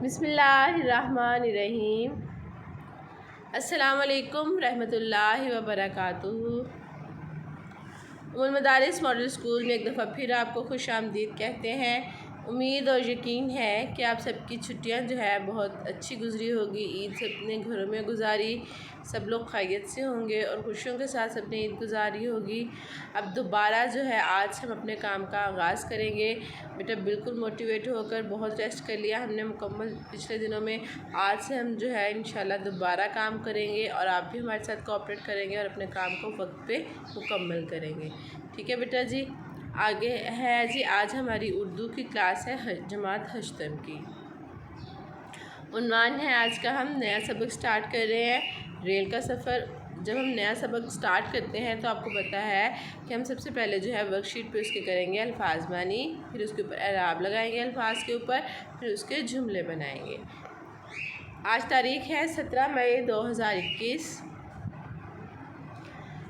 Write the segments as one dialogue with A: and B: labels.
A: بسم اللہ الرحمن الرحیم۔ السلام علیکم رحمۃ اللہ وبرکاتہ۔ ام المدارس ماڈل اسکول میں ایک دفعہ پھر آپ کو خوش آمدید کہتے ہیں۔ امید اور یقین ہے کہ آپ سب کی چھٹیاں جو ہے بہت اچھی گزری ہوگی، عید سب نے گھروں میں گزاری، سب لوگ خیریت سے ہوں گے اور خوشیوں کے ساتھ سب نے عید گزاری ہوگی۔ اب دوبارہ جو ہے آج ہم اپنے کام کا آغاز کریں گے۔ بیٹا بالکل موٹیویٹ ہو کر بہت ریسٹ کر لیا ہم نے مکمل پچھلے دنوں میں، آج سے ہم جو ہے انشاءاللہ دوبارہ کام کریں گے اور آپ بھی ہمارے ساتھ کوآپریٹ کریں گے اور اپنے کام کو وقت پہ مکمل کریں گے، ٹھیک ہے بیٹا جی۔ آگے ہے جی، آج ہماری اردو کی کلاس ہے جماعت ہشتم کی۔ عنوان ہے آج کا، ہم نیا سبق سٹارٹ کر رہے ہیں، ریل کا سفر۔ جب ہم نیا سبق سٹارٹ کرتے ہیں تو آپ کو پتہ ہے کہ ہم سب سے پہلے جو ہے ورک شیٹ پہ اس کے کریں گے الفاظ معنی، پھر اس کے اوپر اعراب لگائیں گے الفاظ کے اوپر، پھر اس کے جملے بنائیں گے۔ آج تاریخ ہے 17 مئی 2021۔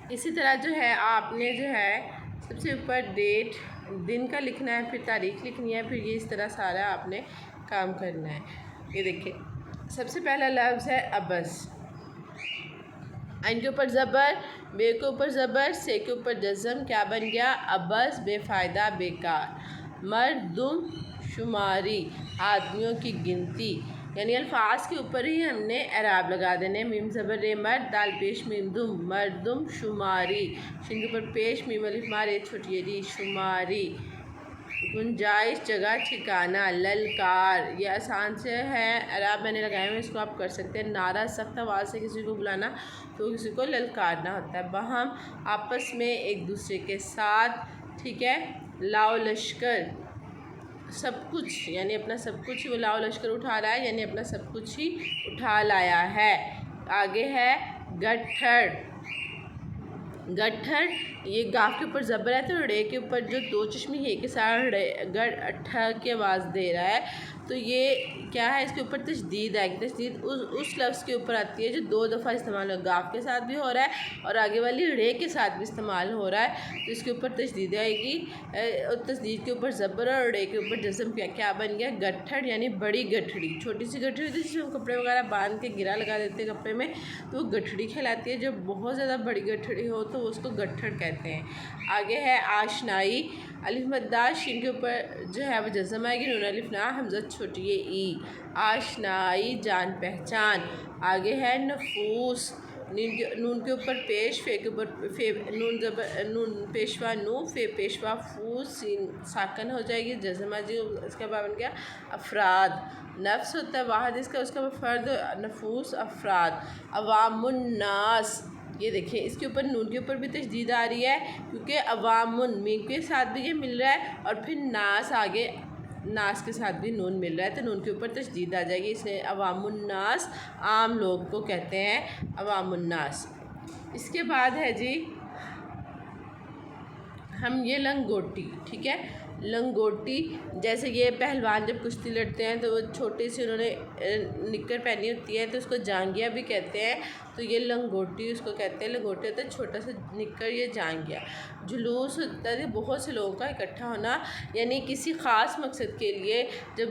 A: اسی طرح جو ہے آپ نے جو ہے سب سے اوپر ڈیٹ دن کا لکھنا ہے، پھر تاریخ لکھنی ہے، پھر یہ اس طرح سارا آپ نے کام کرنا ہے۔ یہ دیکھیں، سب سے پہلا لفظ ہے ابس، عین کے اوپر زبر، بے کے اوپر زبر، سے کے اوپر جزم، کیا بن گیا؟ ابس، بے فائدہ، بیکار۔ مردم شماری، آدمیوں کی گنتی، یعنی الفاظ کے اوپر ہی ہم نے اعراب لگا دینے۔ میم زبر رے مرد، دال پیش میم دم، مردم شماری، شین کے اوپر پیش میم الف مار چھوٹی ری، شماری۔ گنجائش، جگہ ٹھکانہ۔ للکار، یہ آسان سے ہے، اعراب میں نے لگائے ہوئے، اس کو آپ کر سکتے ہیں۔ نعرہ، سخت آواز سے کسی کو بلانا تو کسی کو للکارنا ہوتا ہے۔ باہم، آپس میں ایک دوسرے کے ساتھ، ٹھیک ہے۔ لاؤ لشکر، سب کچھ، یعنی اپنا سب کچھ ہی وہ لاؤ لشکر اٹھا رہا ہے، یعنی اپنا سب کچھ ہی اٹھا لایا ہے۔ آگے ہے گٹھڑ۔ گٹھڑ، یہ گاف کے اوپر زبر ہے تو ڑے کے اوپر جو دو چشمی ہے کے ساتھ گٹھ کی آواز دے رہا ہے، تو یہ کیا ہے؟ اس کے اوپر تشدید آئے گی۔ تشدید اس لفظ کے اوپر آتی ہے جو دو دفعہ استعمال ہو، گاف کے ساتھ بھی ہو رہا ہے اور آگے والی ڑے کے ساتھ بھی استعمال ہو رہا ہے، تو اس کے اوپر تشدید آئے گی۔ اور تشدید کے اوپر زبر اور ڑے کے اوپر جزم، کیا بن گیا؟ گٹھڑ، یعنی بڑی گٹھڑی۔ چھوٹی سی گٹھڑی ہوتی ہے جس میں ہم کپڑے وغیرہ باندھ کے گرا لگا دیتے ہیں کپڑے میں، تو وہ گٹھڑی کہلاتی ہے۔ جب بہت زیادہ بڑی گٹھڑی ہو تو اس کو گٹھڑ کہتے ہیں۔ آگے ہے آشنائی، الف مدہ، شین کے اوپر جو ہے وہ جزم آئے گی، نون الف نا ہمزہ چھوٹی ای، آشنائی، جان پہچان۔ آگے ہے نفوس، نون کے اوپر پیش، فے کے اوپر نون پیشوا نو، فے پیشوا فو، سین ساکن ہو جائے گی، جزم آ جائے گی، اس کا بعد بن گیا افراد۔ نفس ہوتا ہے واحد، اس کا فرد، نفوس، افراد۔ عوام الناس، یہ دیکھیں اس کے اوپر نون کے اوپر بھی تشدید آ رہی ہے کیونکہ عوامن میم کے ساتھ بھی یہ مل رہا ہے اور پھر ناس، آگے ناس کے ساتھ بھی نون مل رہا ہے تو نون کے اوپر تشدید آ جائے گی، اس لیے عوام الناس عام لوگ کو کہتے ہیں عوام الناس۔ اس کے بعد ہے جی ہم یہ لنگوٹی، ٹھیک ہے۔ لنگوٹی، جیسے یہ پہلوان جب کشتی لڑتے ہیں تو وہ چھوٹی سی انہوں نے نکر پہنی ہوتی ہے تو اس کو جانگیا بھی کہتے ہیں، تو یہ لنگوٹی اس کو کہتے ہیں۔ لنگوٹی ہوتا ہے چھوٹا سا نکر، یہ جانگیا۔ جلوس ہوتا ہے بہت سے لوگوں کا اکٹھا ہونا، یعنی کسی خاص مقصد کے لیے جب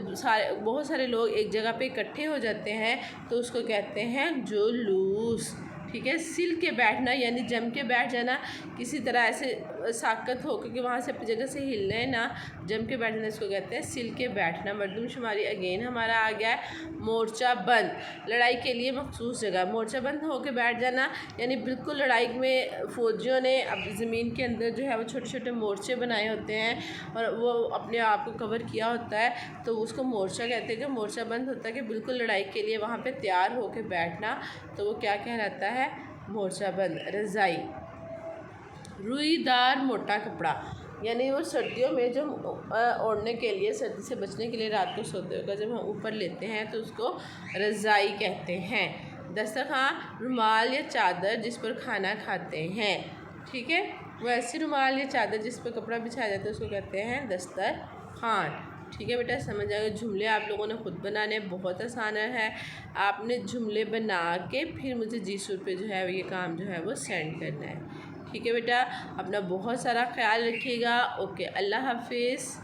A: بہت سارے لوگ ایک جگہ پہ اکٹھے ہو جاتے ہیں تو اس کو کہتے ہیں جلوس، ٹھیک ہے۔ سل کے بیٹھنا، یعنی جم کے بیٹھ جانا، کسی طرح ایسے ساکت ہو کے وہاں سے اپنی جگہ سے ہلنے نہ، جم کے بیٹھنا، اس کو کہتے ہیں سل کے بیٹھنا۔ مردم شماری اگین ہمارا آ گیا ہے۔ مورچہ بند، لڑائی کے لیے مخصوص جگہ، مورچہ بند ہو کے بیٹھ جانا، یعنی بالکل لڑائی میں فوجیوں نے اب زمین کے اندر جو ہے وہ چھوٹے چھوٹے مورچے بنائے ہوتے ہیں اور وہ اپنے آپ کو کور کیا ہوتا ہے تو اس کو مورچہ کہتے ہیں۔ کہ مورچہ بند ہوتا ہے کہ بالکل لڑائی کے لیے وہاں پہ تیار ہو کے بیٹھنا، تو وہ کیا کہلاتا ہے؟ مورچہ بند۔ رضائی، روئی دار موٹا کپڑا، یعنی وہ سردیوں میں جو اوڑھنے کے لیے، سردی سے بچنے کے لیے رات کو سوتے کا جب ہم اوپر لیتے ہیں تو اس کو رضائی کہتے ہیں۔ دسترخوان، رومال یا چادر جس پر کھانا کھاتے ہیں، ٹھیک ہے۔ وہ ایسی رومال یا چادر جس پر کپڑا بچھایا جاتا ہے اس کو کہتے ہیں دسترخوان، ٹھیک ہے بیٹا، سمجھ آئے گا۔ جملے آپ لوگوں نے خود بنانے، بہت آسان ہے، آپ نے جملے بنا کے پھر مجھے جی سور پہ جو ہے یہ کام جو ہے وہ سینڈ کرنا ہے، ٹھیک ہے بیٹا۔ اپنا بہت سارا خیال رکھیے گا۔ اوکے، اللہ حافظ۔